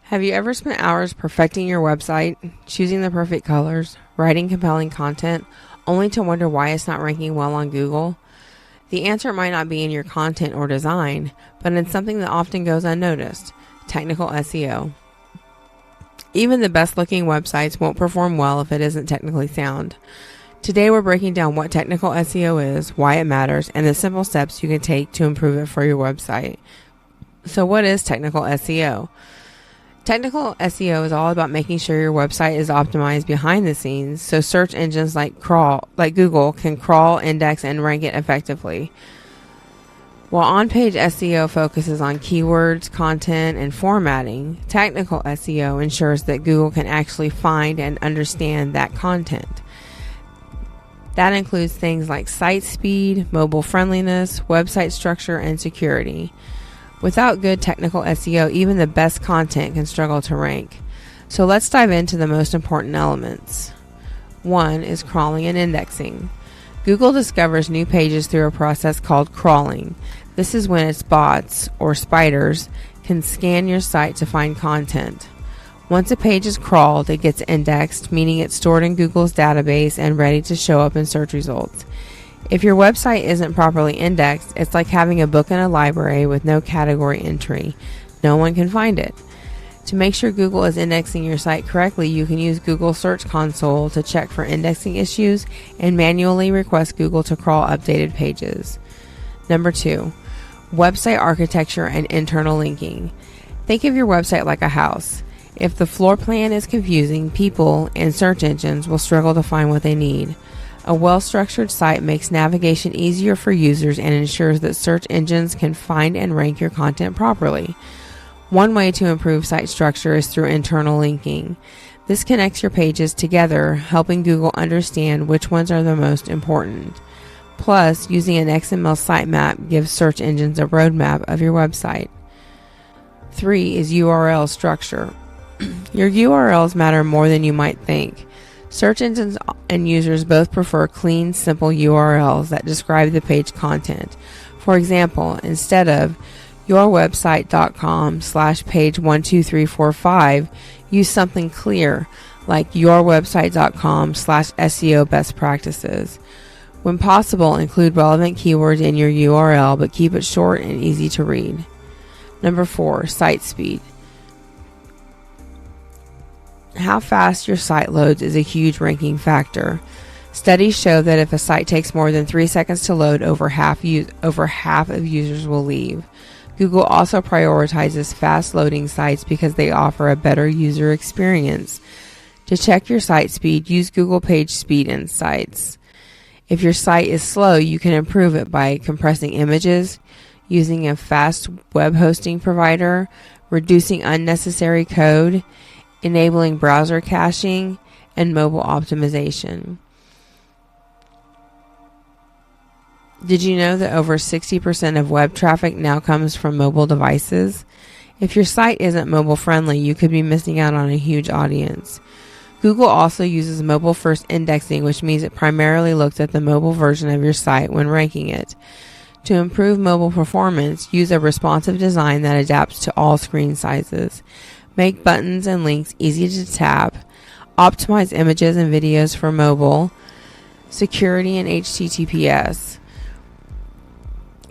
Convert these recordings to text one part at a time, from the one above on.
Have you ever spent hours perfecting your website, choosing the perfect colors, writing compelling content, only to wonder why it's not ranking well on Google? The answer might not be in your content or design, but in something that often goes unnoticed: technical SEO. Even the best looking websites won't perform well if it isn't technically sound. Today we're breaking down what technical SEO is, why it matters, and the simple steps you can take to improve it for your website. So what is technical SEO? Technical SEO is all about making sure your website is optimized behind the scenes so search engines like Google can crawl, index, and rank it effectively. While on-page SEO focuses on keywords, content, and formatting, technical SEO ensures that Google can actually find and understand that content. That includes things like site speed, mobile friendliness, website structure, and security. Without good technical SEO, even the best content can struggle to rank. So let's dive into the most important elements. One is crawling and indexing. Google discovers new pages through a process called crawling. This is when its bots, or spiders, can scan your site to find content. Once a page is crawled, it gets indexed, meaning it's stored in Google's database and ready to show up in search results. If your website isn't properly indexed, it's like having a book in a library with no category entry. No one can find it. To make sure Google is indexing your site correctly, you can use Google Search Console to check for indexing issues and manually request Google to crawl updated pages. Number 2, website architecture and internal linking. Think of your website like a house. If the floor plan is confusing, people and search engines will struggle to find what they need. A well-structured site makes navigation easier for users and ensures that search engines can find and rank your content properly. One way to improve site structure is through internal linking. This connects your pages together, helping Google understand which ones are the most important. Plus, using an XML sitemap gives search engines a roadmap of your website. 3 is URL structure. Your URLs matter more than you might think. Search engines and users both prefer clean, simple URLs that describe the page content. For example, instead of yourwebsite.com/page12345, use something clear like yourwebsite.com/SEO best practices. When possible, include relevant keywords in your URL, but keep it short and easy to read. Number 4, site speed. How fast your site loads is a huge ranking factor. Studies show that if a site takes more than 3 seconds to load, over half of users will leave. Google also prioritizes fast loading sites because they offer a better user experience. To check your site speed, use Google PageSpeed Insights. If your site is slow, you can improve it by compressing images, using a fast web hosting provider, reducing unnecessary code, enabling browser caching, and mobile optimization. Did you know that over 60% of web traffic now comes from mobile devices? If your site isn't mobile friendly, you could be missing out on a huge audience. Google also uses mobile first indexing, which means it primarily looks at the mobile version of your site when ranking it. To improve mobile performance, use a responsive design that adapts to all screen sizes. Make buttons and links easy to tap. Optimize images and videos for mobile. Security and HTTPS.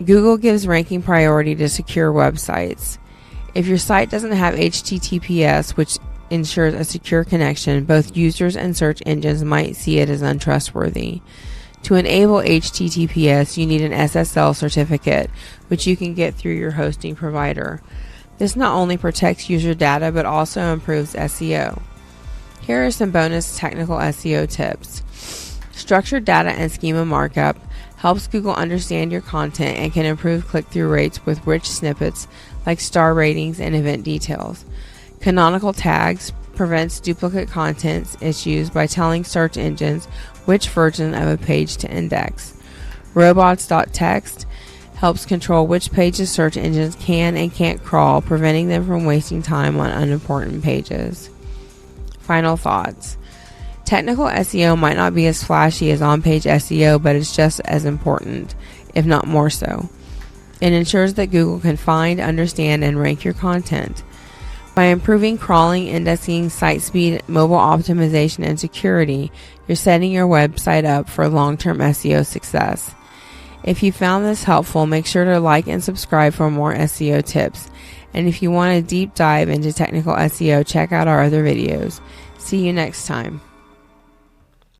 Google gives ranking priority to secure websites. If your site doesn't have HTTPS, which ensures a secure connection, both users and search engines might see it as untrustworthy. To enable HTTPS, you need an SSL certificate, which you can get through your hosting provider. This not only protects user data, but also improves SEO. Here are some bonus technical SEO tips. Structured data and schema markup helps Google understand your content and can improve click-through rates with rich snippets like star ratings and event details. Canonical tags prevents duplicate contents issues by telling search engines which version of a page to index. Robots.txt helps control which pages search engines can and can't crawl, preventing them from wasting time on unimportant pages. Final thoughts. Technical SEO might not be as flashy as on-page SEO, but it's just as important, if not more so. It ensures that Google can find, understand, and rank your content. By improving crawling, indexing, site speed, mobile optimization, and security, you're setting your website up for long-term SEO success. If you found this helpful, make sure to like and subscribe for more SEO tips. And if you want a deep dive into technical SEO, check out our other videos. See you next time.